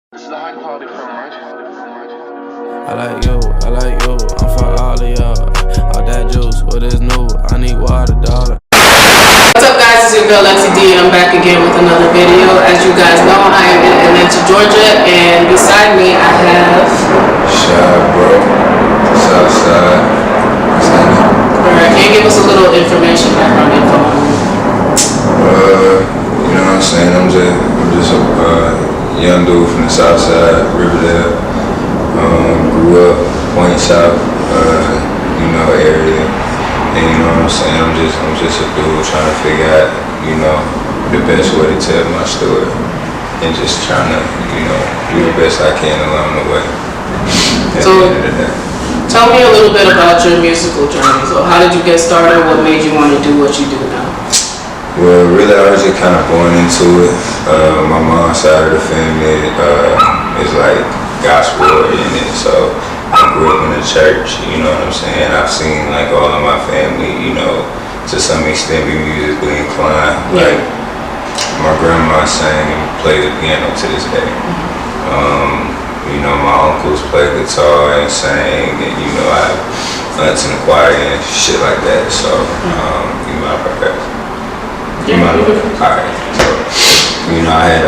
This is a high quality film, right? I like you, I'm for all of y'all. All that juice, what is new? I need water, dollar. What's up, guys? It's your girl Lexi D, and I'm back again with another video. As you guys know, I am in Atlanta, Georgia, and beside me I have Shaad, Breaux, Southside. Alright, can you give us a little information, background info? You know what I'm saying? I'm just a young dude from the South Side, Riverdale. Grew up Point South, area. And you know what I'm saying? I'm just a dude trying to figure out, the best way to tell my story, and just trying to, do the best I can along the way. At the end of the day. Tell me a little bit about your musical journey. So how did you get started? What made you want to do what you do now? Well, really, I was just kind of born into it. My mom's side of the family is like gospel oriented, so I grew up in the church. You know what I'm saying? I've seen like all of my family, to some extent, be musically inclined. Yeah. Like my grandma sang and played the piano to this day. My uncles played guitar and sang, and I have aunts in the choir and shit like that. So I progressed. Alright, so, I had,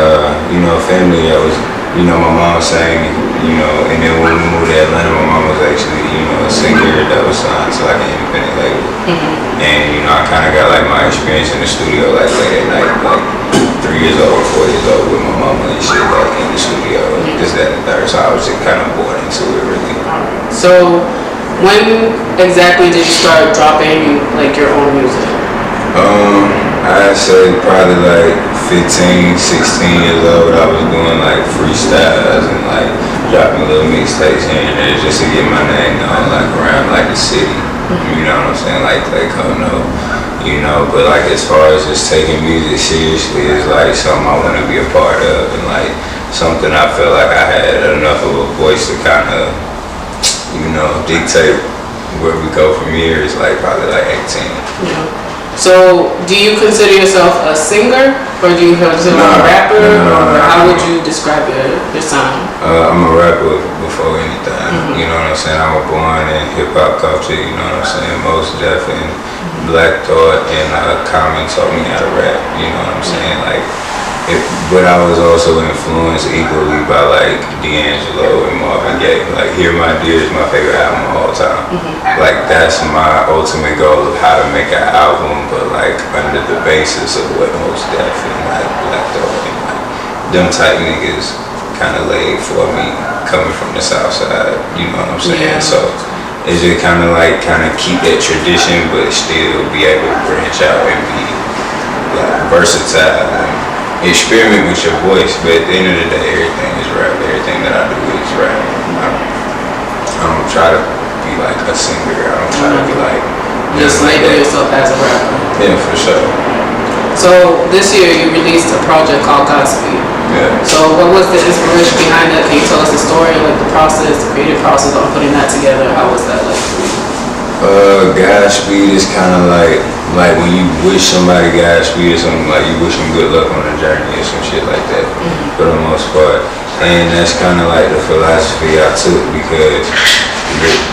family that was, my mom sang, and then when we moved to Atlanta, my mom was actually, a singer that was signed to like an independent label. And, I kind of got like my experience in the studio like late at night, like 3 years old, 4 years old with my mama and shit, like in the studio, this, that, and third. So I was just kind of born into it, really. So when exactly did you start dropping like your own music? I'd say probably like 15, 16 years old. I was doing like freestyles and like dropping little mixtapes here and there just to get my name known like around like the city. You know what I'm saying? Like but like as far as just taking music seriously is like something I want to be a part of, and like something I feel like I had enough of a voice to kind of, dictate where we go from here is like probably like 18. Yeah. So, do you consider yourself a singer, or do you consider a rapper, or how would you describe your sound? I'm a rapper before anything. You know what I'm saying? I was born in hip hop culture. You know what I'm saying? Most definitely, Blaque thought and Common taught me how to rap. You know what I'm saying? But I was also influenced equally by like D'Angelo and Marvin Gaye. Like Hear My Dear is my favorite album of all time. Like that's my ultimate goal of how to make an album, but like under the basis of what most definitely like Black Thought and like them type niggas kind of laid for me coming from the South Side. You know what I'm saying? Yeah. So it's just kind of keep that tradition, but still be able to branch out and be like versatile. Experiment with your voice, but at the end of the day, everything is rap. Everything that I do is rap. I don't try to be like a singer. I don't try to be like just label yourself as a rapper. Yeah, for sure. So this year you released a project called Godspeed. Yeah. So what was the inspiration behind that? Can you tell us the story, like the process, the creative process on putting that together? How was that like for you? Godspeed is kind of like when you wish somebody Godspeed or something, like you wish them good luck on the journey or some shit like that, for the most part. And that's kind of like the philosophy I took, because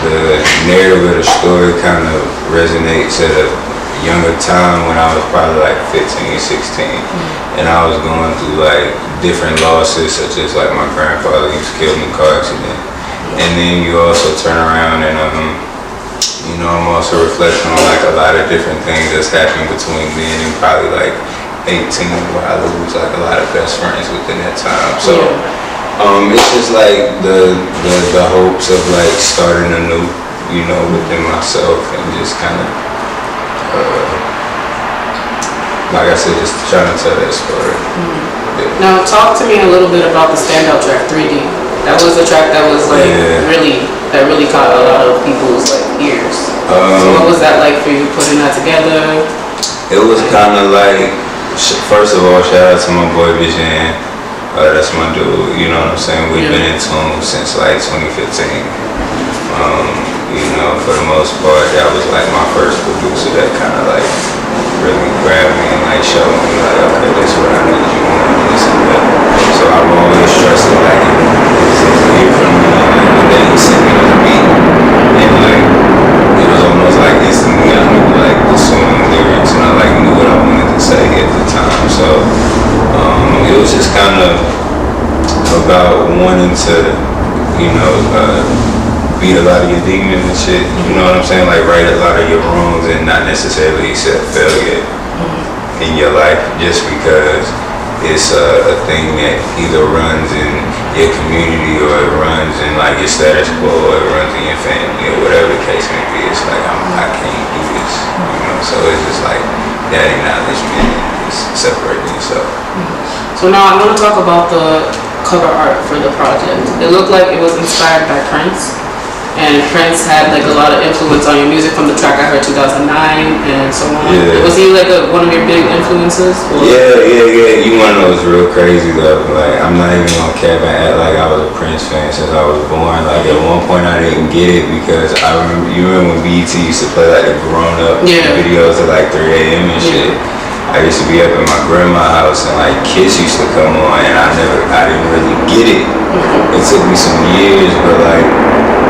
the narrative of the story kind of resonates at a younger time when I was probably like 15, 16. And I was going through like different losses, such as like my grandfather, he was killed in a car accident. And then you also turn around and I'm also reflecting on like a lot of different things that's happened between then and probably like 18, where I lose like a lot of best friends within that time. So it's just like the hopes of like starting anew, within myself, and just kind of like I said, just trying to tell that story. Now talk to me a little bit about the standout track 3D. That was the track that was like really caught a lot of people's like ears. So what was that like for you putting that together? It was kind of like, first of all, shout out to my boy Vision. That's my dude. You know what I'm saying? We've been in tune since like 2015. For the most part, that was like my first producer that kind of like really grabbed me and like showed me like, okay, this is what I need you on, this and that. So I've always trusted like in about wanting to, you know, beat a lot of your demons and shit. You know what I'm saying? Like right a lot of your wrongs and not necessarily accept failure in your life just because it's a thing that either runs in your community or it runs in like your status quo or it runs in your family or whatever the case may be. It's like I can't do this, you know. So it's just like that acknowledgement and just separating yourself. So now I want to talk about the cover art for the project. It looked like it was inspired by Prince. And Prince had like a lot of influence on your music from the track I heard 2009 and so on. Yeah. Was he like one of your big influences? Or? Yeah. You wanna know what's real crazy though? Like I'm not even gonna cap and act like I was a Prince fan since I was born. Like at one point I didn't get it because I remember. You remember when BET used to play like the grown up videos at like 3 a.m. and shit. I used to be up at my grandma's house and like Kiss used to come on and I didn't really get it. It took me some years, but like.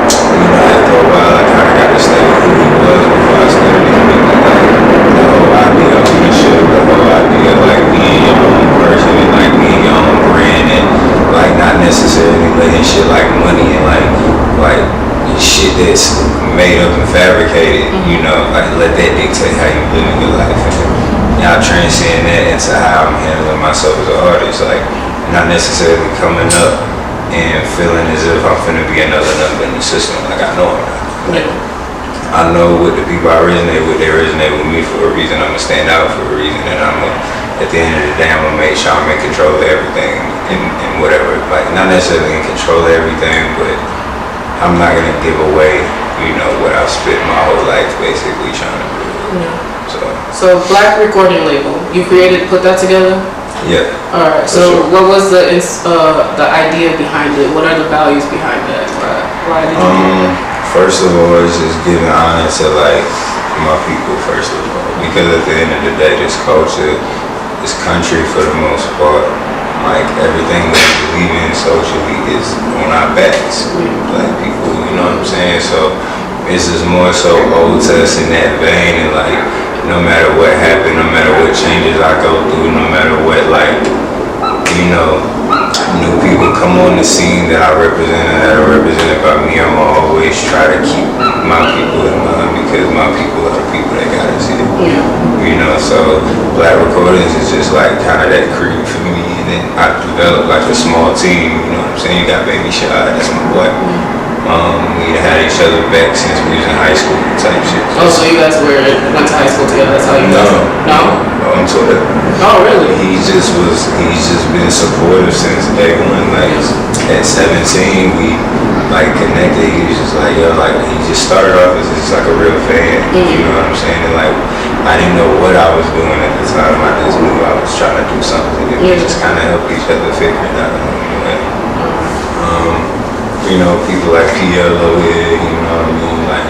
You know, after a while, I kind of got to study who he was before I studied his music. Like, the whole idea of ownership, the whole idea of, like, being your own person and, like, being your own brand and, like, not necessarily letting shit like money and, like shit that's made up and fabricated, you know, like, let that dictate how you live in your life. And y'all transcend that into how I'm handling myself as an artist. Like, not necessarily coming up and feeling as if I'm finna be another number in the system. Like I know I'm not. Like, I know what the people I resonate with, they resonate with me for a reason. I'm gonna stand out for a reason, and at the end of the day, I'm gonna make sure I'm in control of everything and whatever. Like not necessarily in control of everything, but I'm not gonna give away, you know, what I've spent my whole life basically trying to do. Yeah. So Blaque recording label, you put that together? Yeah. Alright, so what was the idea behind it? What are the values behind it? Why did you do that? First of all, it's just giving honor to like my people, first of all. Because at the end of the day, this culture, this country for the most part, like everything we believe in socially is on our backs. Black people, you know what I'm saying? So it's just more so owed to us in that vein and like no matter what happened, no matter what changes I go through, no matter what, like, you know, new people come on the scene that I represent and that are represented by me, I'm gonna always try to keep my people in mind because my people are the people that got us here. Yeah. You know, so Blaque Recordings is just like kind of that creed for me, and then I developed like a small team, you know what I'm saying? You got Baby Shaad, that's my boy. We had each other back since we was in high school type shit. Oh, so you guys went to high school together, that's how you guys... No? On Twitter. Oh, really? He's just been supportive since day one. Like at 17, we like connected. He was just like, yo, like he just started off as just like a real fan. You know what I'm saying? And like I didn't know what I was doing at the time. I just knew I was trying to do something. And we just kind of helped each other figure it out. You know, people like PLO here, you know what I mean? Like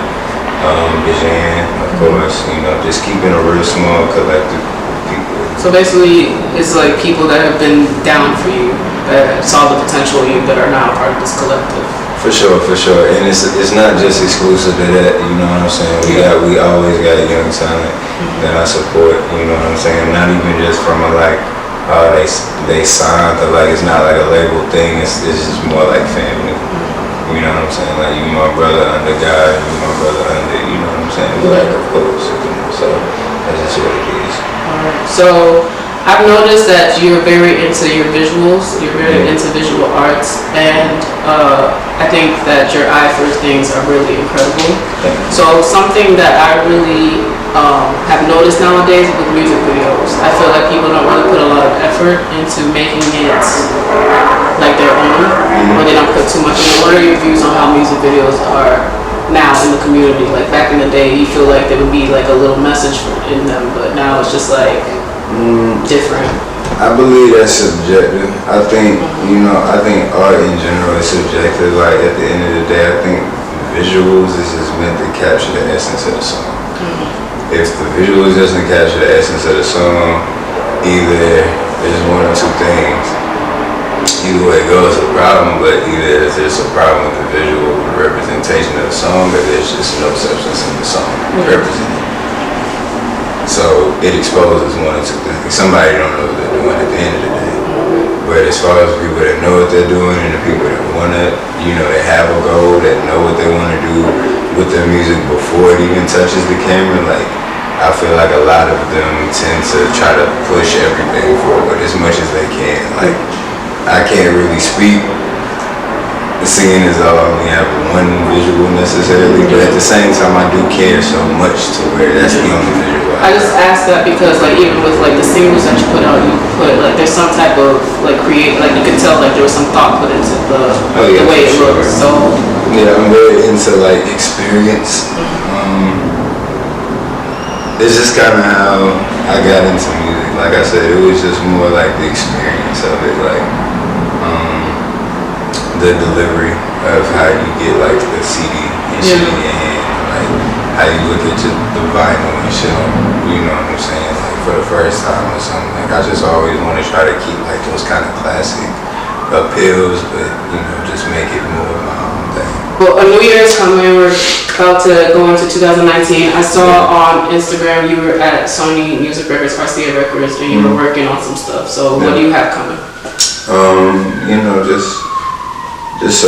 Bijan, of course. You know, just keeping a real small collective. So basically, it's like people that have been down for you, that saw the potential in you, that are now part of this collective. For sure. And it's not just exclusive to that, you know what I'm saying? We always got young talent that I support, you know what I'm saying? Not even just from a like, they signed, or like it's not like a label thing, it's just more like family. You know what I'm saying? Like you my brother under God, you my brother under, you know what I'm saying? Like of course, you know, so that's just what it is. So I've noticed that you're very into your visuals, you're very into visual arts, and I think that your eye for things are really incredible. So something that I really have noticed nowadays with music videos, I feel like people don't really put a lot of effort into making it like their own, or they don't put too much in it. What are your views on how music videos are now in the community? Like back in the day, you feel like there would be like a little message in them, but now it's just like different. I believe that's subjective. I think, you know, I think art in general is subjective. Like at the end of the day, I think visuals is just meant to capture the essence of the song. If the visuals doesn't capture the essence of the song, either there's one or two things. Either way it goes, it's a problem, but either there's a problem with the visual representation of the song, or there's just no substance in the song represented. So it exposes one or two things. Somebody don't know what they're doing at the end of the day. But as far as people that know what they're doing and the people that wanna, that have a goal, that know what they wanna do with their music before it even touches the camera, like, I feel like a lot of them tend to try to push everything forward as much as they can. Like, I can't really speak, seeing as though I only have one visual necessarily, but at the same time I do care so much to where that's the only visual I just asked that because like even with like the singles that you put out, you put like there's some type of like you could tell like there was some thought put into the way it looks. So yeah, I'm very into like experience. It's just kind of how I got into music. Like I said, it was just more like the experience of it, like the delivery of how you get like the CD and shit in your hand, like how you look at the vinyl and shit on, you know what I'm saying, like for the first time or something. Like I just always want to try to keep like those kind of classic appeals, but just make it more of my own thing. Well, a New Year's coming, we're about to go into 2019. I saw on Instagram you were at Sony Music Records, Garcia Records, and you were working on some stuff. So what do you have coming? Just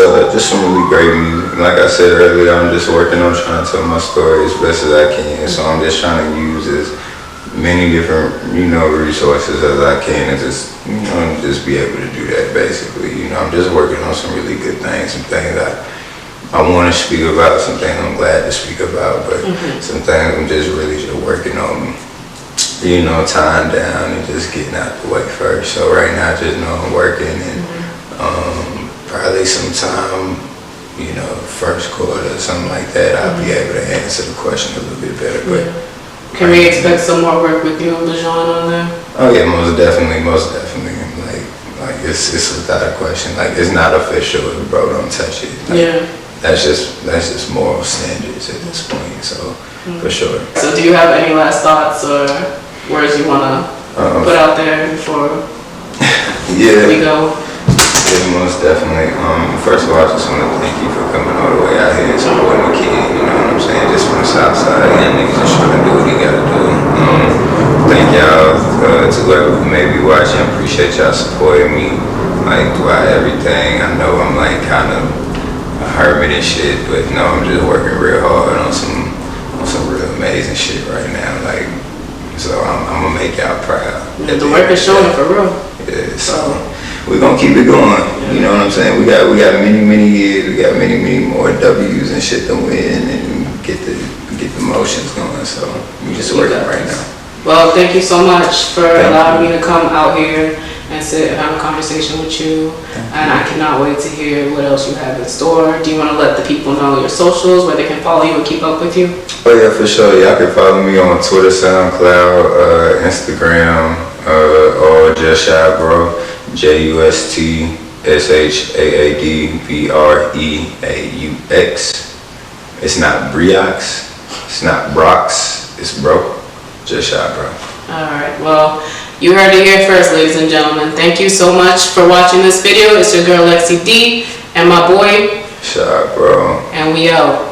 some really great music. Like I said earlier, I'm just working on trying to tell my story as best as I can. So I'm just trying to use as many different, resources as I can, and just, just be able to do that basically. I'm just working on some really good things, some things I want to speak about, some things I'm glad to speak about, but some things I'm just really working on, tying down and just getting out the way first. So right now I just know I'm working, and probably sometime, first quarter or something like that, I'll be able to answer the question a little bit better. But can we expect some more work with you and LeJean on there? Oh yeah, most definitely. Like it's without a question. Like it's not official if bro don't touch it. Like, that's just moral standards at this point. So for sure. So do you have any last thoughts or words you wanna put out there before we go? Yeah, most definitely. First of all, I just want to thank you for coming all the way out here supporting my kid, you know what I'm saying? Just from the south side, and niggas just trying to do what he gotta do. Thank y'all to whoever who may be watching. Appreciate y'all supporting me, like throughout everything. I know I'm like kind of a hermit and shit, but no, I'm just working real hard on some real amazing shit right now. Like, so I'm gonna make y'all proud. Yeah, the work is showing for real. Yeah, so we're gonna keep it going. You know what I'm saying? We got many years, we got many more W's and shit to win and get the motions going. So we just working right now. Well, thank you so much for allowing me to come out here and sit and have a conversation with you. And I cannot wait to hear what else you have in store. Do you want to let the people know your socials, where they can follow you and keep up with you? Oh yeah, for sure. Y'all can follow me on Twitter, SoundCloud, Instagram, or just Shaad Breaux, JUSTSHAADBREAUX. It's not Breaux, it's not Brox, it's Breaux. Just Shaad Breaux. Alright, well, you heard it here first, ladies and gentlemen. Thank you so much for watching this video. It's your girl Lexi D and my boy Shaad Breaux. And we out.